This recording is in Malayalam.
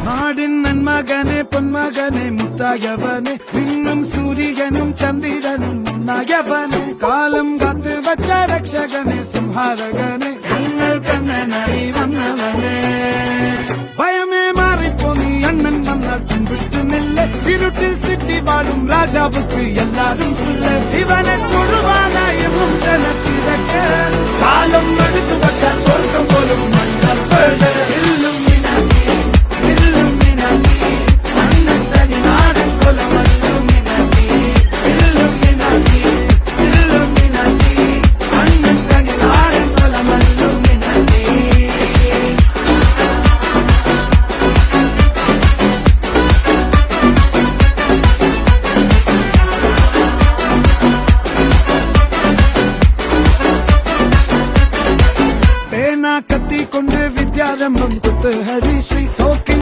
നാടിൻ നന്മകനെ പൊന്മകനെ മുത്തായവനെ നിന്നും സൂര്യനും ചന്ദ്രനും ഒന്നായവനെ കാലം കാത്ത് വച്ച രക്ഷകനെ സംഹാരകനെ ഞങ്ങൾ കണ്ണനായി വന്നവനെ ഭയമേ മാറിപ്പോ നീ അണ്ണൻ വന്നാൽ പിൻവിട്ടുന്നില്ല ഇരുട്ടിൽ സിറ്റി വാഴും രാജാവുക്ക് എല്ലാരും സുല്ല ഇവനെ കൊഴുവാനായി എന്നും ജനത്തിരക്ക് കാലം എടുത്തു വച്ചാൽ സ്വർഗം പോലും മണ്ണൽ വീട് കത്തി കൊണ്ട് വിദ്യാരംഭം കുത്തുഹരി